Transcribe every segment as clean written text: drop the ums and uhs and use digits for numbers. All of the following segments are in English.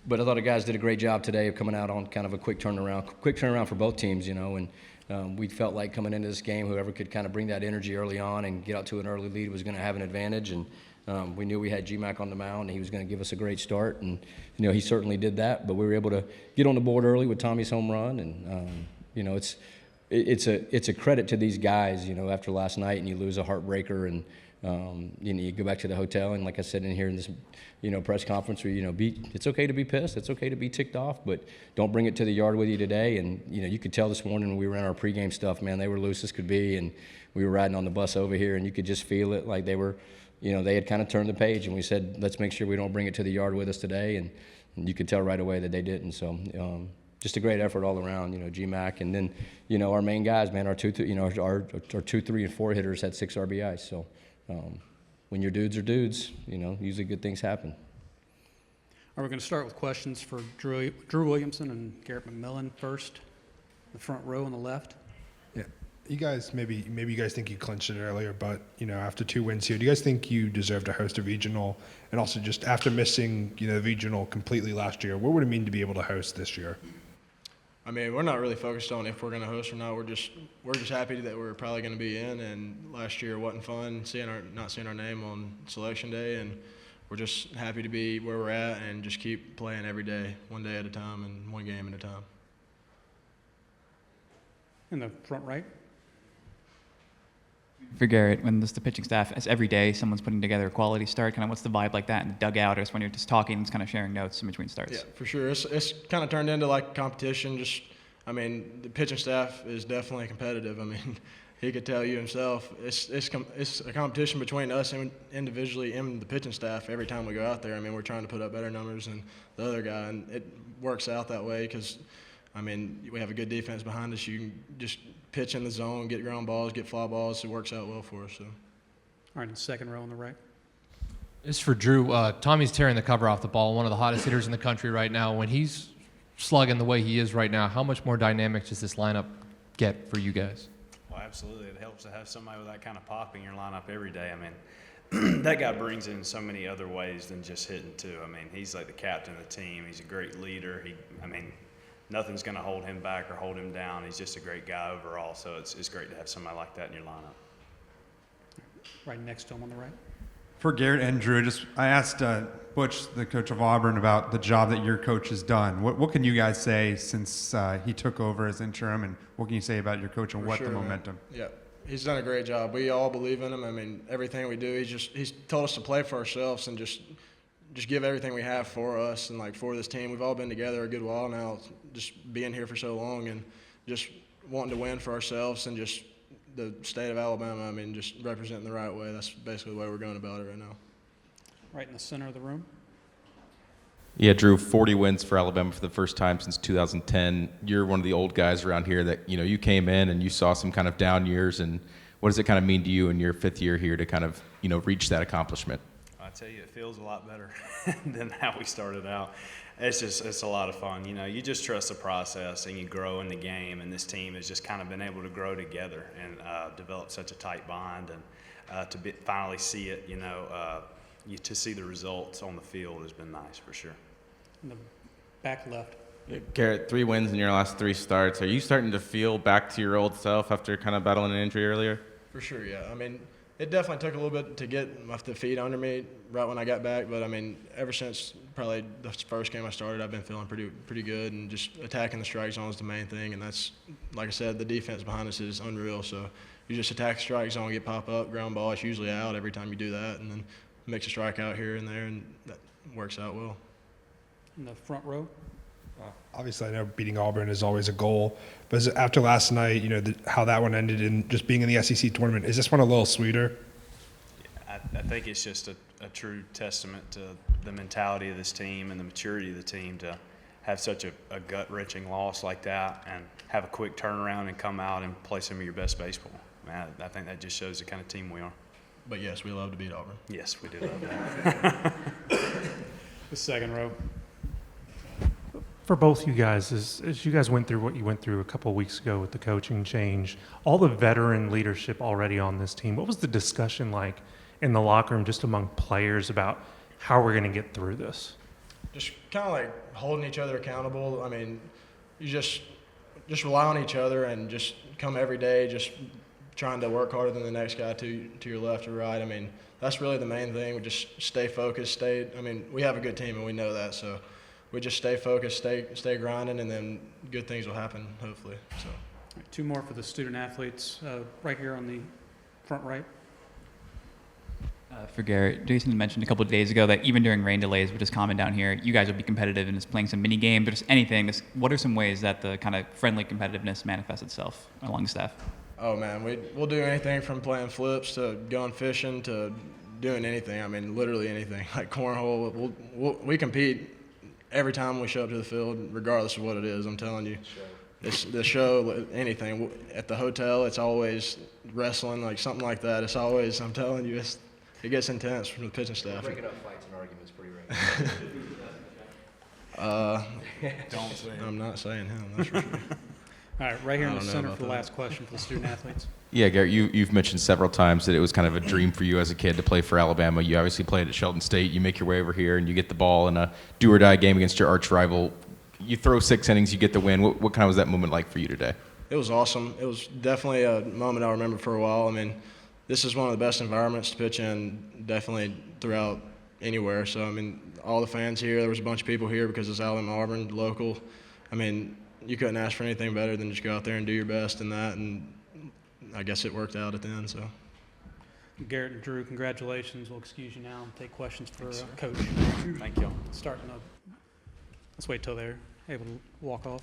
But I thought the guys did a great job today of coming out on kind of a quick turnaround for both teams, and we felt like coming into this game, whoever could kind of bring that energy early on and get out to an early lead was going to have an advantage. And we knew we had GMAC on the mound, and he was going to give us a great start. And, he certainly did that. But we were able to get on the board early with Tommy's home run. And, it's a credit to these guys, after last night and you lose a heartbreaker and, you go back to the hotel, and like I said in here in this, press conference, where it's okay to be pissed, it's okay to be ticked off, but don't bring it to the yard with you today. And you could tell this morning when we were in our pregame stuff, man, they were loose as could be, and we were riding on the bus over here, and you could just feel it, like they were, they had kind of turned the page, and we said, let's make sure we don't bring it to the yard with us today, and you could tell right away that they didn't. So just a great effort all around, GMAC, and then our main guys, man, our 2, 3, and 4 hitters had 6 RBIs. So. When your dudes are dudes, usually good things happen. We're going to start with questions for Drew Williamson and Garrett McMillan first, the front row on the left. Yeah, you guys maybe you guys think you clinched it earlier, but after 2 wins here, do you guys think you deserve to host a regional? And also, just after missing the regional completely last year, what would it mean to be able to host this year? I mean, we're not really focused on if we're going to host or not. We're just happy that we're probably going to be in. And last year wasn't fun not seeing our name on selection day, and we're just happy to be where we're at and just keep playing every day, one day at a time and one game at a time. In the front right. For Garrett, when the pitching staff, as every day someone's putting together a quality start, kind of what's the vibe like that in the dugout, or just when you're just talking and kind of sharing notes in between starts? Yeah, for sure. It's kind of turned into like competition. The pitching staff is definitely competitive. I mean, he could tell you himself. It's a competition between us and individually and the pitching staff every time we go out there. I mean, we're trying to put up better numbers than the other guy, and it works out that way because, we have a good defense behind us. You can just pitch in the zone, get ground balls, get fly balls. It works out well for us. So. All right, the second row on the right. This is for Drew. Tommy's tearing the cover off the ball, one of the hottest hitters in the country right now. When he's slugging the way he is right now, how much more dynamic does this lineup get for you guys? Well, absolutely. It helps to have somebody with that kind of pop in your lineup every day. That guy brings in so many other ways than just hitting too. He's like the captain of the team. He's a great leader. Nothing's going to hold him back or hold him down. He's just a great guy overall, so it's great to have somebody like that in your lineup. Right next to him on the right. For Garrett and Drew, I asked Butch, the coach of Auburn, about the job that your coach has done. What can you guys say since he took over as interim, and what can you say about your coach and the momentum? Man. Yeah, he's done a great job. We all believe in him. Everything we do, he's told us to play for ourselves and just give everything we have for us and for this team. We've all been together a good while now, just being here for so long and just wanting to win for ourselves and just the state of Alabama. Just representing the right way. That's basically the way we're going about it right now. Right in the center of the room. Yeah, Drew, 40 wins for Alabama for the first time since 2010. You're one of the old guys around here that, you came in and you saw some kind of down years. And what does it kind of mean to you in your 5th year here to kind of, reach that accomplishment? I tell you, it feels a lot better than how we started out. It's a lot of fun. You just trust the process and you grow in the game, and this team has just kind of been able to grow together and develop such a tight bond, and to finally see it, to see the results on the field has been nice for sure. In the back left. Garrett, 3 wins in your last 3 starts. Are you starting to feel back to your old self after kind of battling an injury earlier? For sure, yeah. It definitely took a little bit to get the feet under me right when I got back, but ever since probably the first game I started, I've been feeling pretty good, and just attacking the strike zone is the main thing, and that's, like I said, the defense behind us is unreal. So you just attack the strike zone, get pop up, ground ball. It's usually out every time you do that, and then mix a strike out here and there, and that works out well. In the front row. Obviously, I know beating Auburn is always a goal, but after last night, how that one ended in just being in the SEC tournament, is this one a little sweeter? Yeah, I think it's just a true testament to the mentality of this team and the maturity of the team to have such a gut-wrenching loss like that and have a quick turnaround and come out and play some of your best baseball. I think that just shows the kind of team we are. But, yes, we love to beat Auburn. Yes, we do love that. The second row. For both you guys, as you guys went through what you went through a couple of weeks ago with the coaching change, all the veteran leadership already on this team, what was the discussion like in the locker room just among players about how we're going to get through this? just kind of like holding each other accountable. I mean, you just rely on each other and just come every day, just trying to work harder than the next guy to your left or right. I mean, that's really the main thing. We just stay focused. I mean, we have a good team and we know that, so we just stay focused, stay grinding, and then good things will happen, hopefully. So. All right, 2 more for the student athletes, right here on the front right. For Garrett, Jason mentioned a couple of days ago that even during rain delays, which is common down here, you guys will be competitive and just playing some mini games or just anything. What are some ways that the kind of friendly competitiveness manifests itself along the staff? Oh man, we'll do anything from playing flips to going fishing to doing anything. I mean, literally anything. Like cornhole, we compete every time we show up to the field, regardless of what it is. I'm telling you, it's the show, anything. At the hotel, it's always wrestling, like something like that. It's always, I'm telling you, it gets intense from the pitching staff. Breaking up fights and arguments pretty regular. Don't say it. I'm not saying him, that's for sure. All right, right here in I the don't know center about for the that. last question for the student athletes. Yeah, Garrett, you've mentioned several times that it was kind of a dream for you as a kid to play for Alabama. You obviously played at Shelton State. You make your way over here, and you get the ball in a do-or-die game against your arch rival. You throw 6 innings, you get the win. What kind of was that moment like for you today? It was awesome. It was definitely a moment I'll remember for a while. I mean, this is one of the best environments to pitch in, definitely throughout anywhere. So, I mean, all the fans here, there was a bunch of people here because it's Alabama Auburn, local. I mean, you couldn't ask for anything better than just go out there and do your best in that, and I guess it worked out at the end. So, Garrett and Drew, congratulations. We'll excuse you now and take questions for Coach. Thank you. Starting up. Let's wait till they're able to walk off.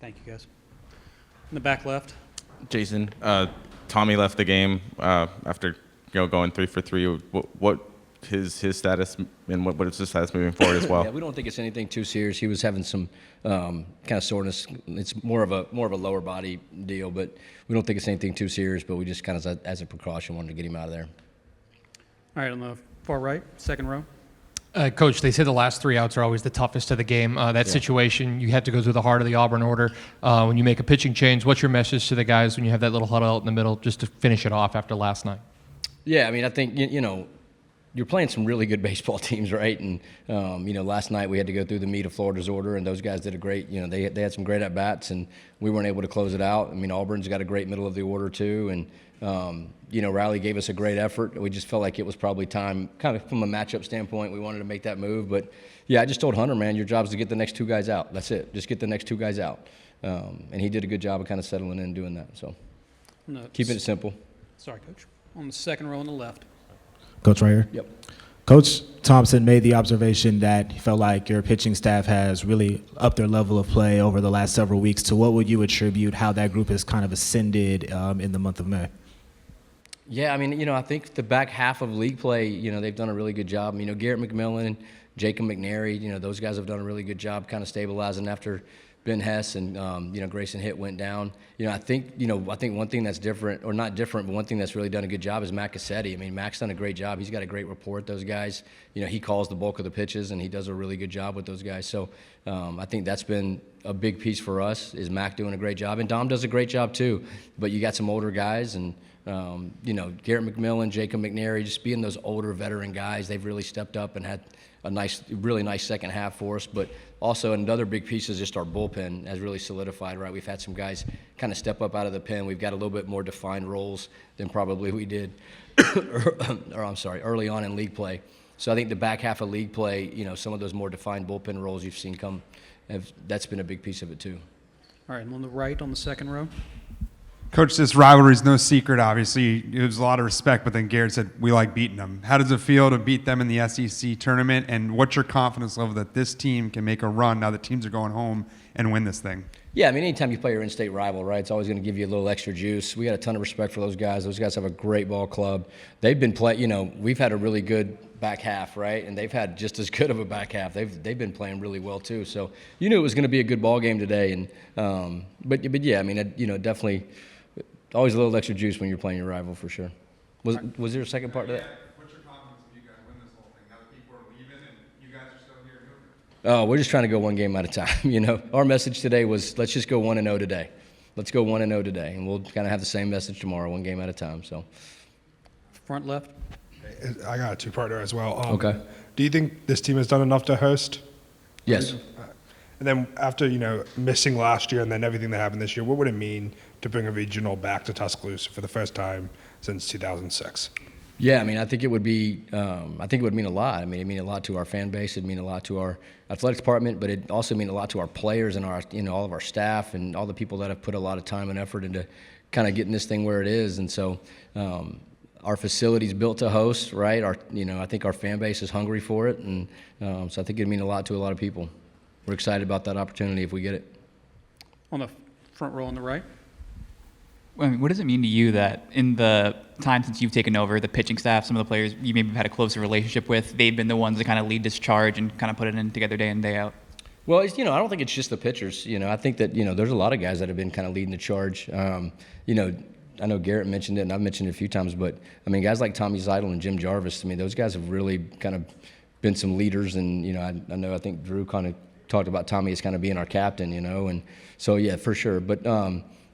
Thank you, guys. In the back left. Jason, Tommy left the game after going 3 for 3. What his status and what is his status moving forward as well? Yeah, we don't think it's anything too serious. He was having some kind of soreness. It's more of a lower body deal, but we don't think it's anything too serious. But we just kind of, as a precaution, wanted to get him out of there. All right, on the far right, second row. Coach, they say the last 3 outs are always the toughest of the game. That situation, you had to go through the heart of the Auburn order. When you make a pitching change, what's your message to the guys when you have that little huddle out in the middle just to finish it off after last night? Yeah, I mean, I think, you're playing some really good baseball teams, right? And, last night we had to go through the meat of Florida's order, and those guys did a great, they had some great at-bats, and we weren't able to close it out. I mean, Auburn's got a great middle of the order, too, and, Riley gave us a great effort. We just felt like it was probably time, kind of from a matchup standpoint, we wanted to make that move. But, yeah, I just told Hunter, man, your job is to get the next 2 guys out. That's it. Just get the next 2 guys out. And he did a good job of kind of settling in and doing that. So No, keeping it simple. Sorry, Coach. On the second row on the left. Coach, right here. Yep. Coach Thompson made the observation that he felt like your pitching staff has really upped their level of play over the last several weeks. To what would you attribute how that group has kind of ascended in the month of May? Yeah, I mean, I think the back half of league play, they've done a really good job. Garrett McMillan, Jacob McNary, those guys have done a really good job kind of stabilizing after Ben Hess and, Grayson Hitt went down. I think one thing that's different, or not different, but one thing that's really done a good job is Mac Cassetti. I mean, Mac's done a great job. He's got a great rapport with those guys. He calls the bulk of the pitches, and he does a really good job with those guys. So I think that's been a big piece for us, is Mac doing a great job. And Dom does a great job too. But you got some older guys, and Garrett McMillan, Jacob McNary, just being those older veteran guys, they've really stepped up and had a really nice second half for us. But also another big piece is just our bullpen has really solidified, right? We've had some guys kind of step up out of the pen. We've got a little bit more defined roles than probably we did, early on in league play. So I think the back half of league play, some of those more defined bullpen roles you've seen that's been a big piece of it too. All right, and on the right on the second row. Coach, this rivalry is no secret, obviously. It was a lot of respect, but then Garrett said, we like beating them. How does it feel to beat them in the SEC tournament, and what's your confidence level that this team can make a run now that teams are going home and win this thing? Yeah, I mean, anytime you play your in-state rival, right, it's always going to give you a little extra juice. We got a ton of respect for those guys. Those guys have a great ball club. They've been playing, we've had a really good back half, right, and they've had just as good of a back half. They've been playing really well too. So you knew it was going to be a good ball game today. And but yeah, I mean, definitely always a little extra juice when you're playing your rival for sure. Was there a second part to that? What's your confidence if you guys win this whole thing? Now that people are leaving and you guys are still here moving? Oh, we're just trying to go one game at a time. Our message today was let's just go 1-0 today. Let's go 1-0 today, and we'll kind of have the same message tomorrow, one game at a time. So, Front left. I got a two-parter as well. Okay. Do you think this team has done enough to host? Yes. And then after, missing last year and then everything that happened this year, what would it mean to bring a regional back to Tuscaloosa for the first time since 2006? Yeah, I mean, I think it would be. I think it would mean a lot. I mean, it'd mean a lot to our fan base. It'd mean a lot to our athletics department, but it'd also mean a lot to our players and our, all of our staff and all the people that have put a lot of time and effort into kind of getting this thing where it is. And so, our facility's built to host, right? I think our fan base is hungry for it, and so I think it'd mean a lot to a lot of people. We're excited about that opportunity if we get it. On the front row on the right. I mean, what does it mean to you that in the time since you've taken over, the pitching staff, some of the players you maybe have had a closer relationship with, they've been the ones that kind of lead this charge and kind of put it in together day in, day out? Well, I don't think it's just the pitchers. I think that, there's a lot of guys that have been kind of leading the charge. I know Garrett mentioned it, and I've mentioned it a few times, but, I mean, guys like Tommy Zeidel and Jim Jarvis, I mean, those guys have really kind of been some leaders, and, I think Drew kind of talked about Tommy as kind of being our captain, and so, yeah, for sure. But,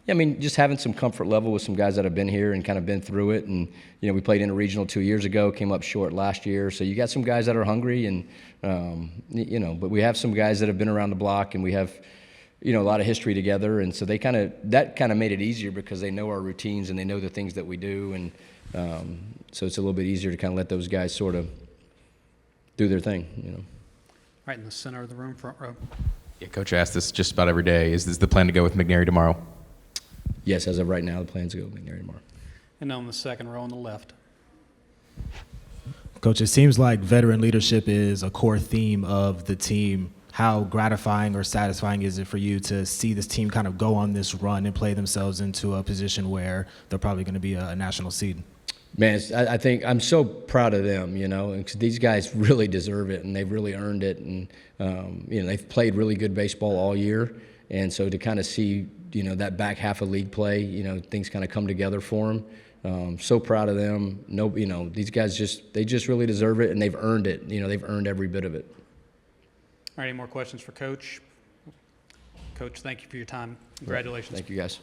I mean, just having some comfort level with some guys that have been here and kind of been through it. And, we played in a regional 2 years ago, came up short last year. So you got some guys that are hungry and, but we have some guys that have been around the block and we have, a lot of history together. And so that kind of made it easier because they know our routines and they know the things that we do. And so it's a little bit easier to kind of let those guys sort of do their thing, Right in the center of the room, front row. Yeah, Coach asked this just about every day. Is this the plan to go with McNary tomorrow? Yes, as of right now, the plan's to go with McNary tomorrow. And on the second row on the left. Coach, it seems like veteran leadership is a core theme of the team. How gratifying or satisfying is it for you to see this team kind of go on this run and play themselves into a position where they're probably going to be a national seed? Man, I think I'm so proud of them, because these guys really deserve it and they've really earned it. And, they've played really good baseball all year. And so to kind of see, that back half of league play, things kind of come together for them. So proud of them. These guys they just really deserve it and they've earned it. They've earned every bit of it. All right, any more questions for Coach? Coach, thank you for your time. Congratulations. Thank you, guys.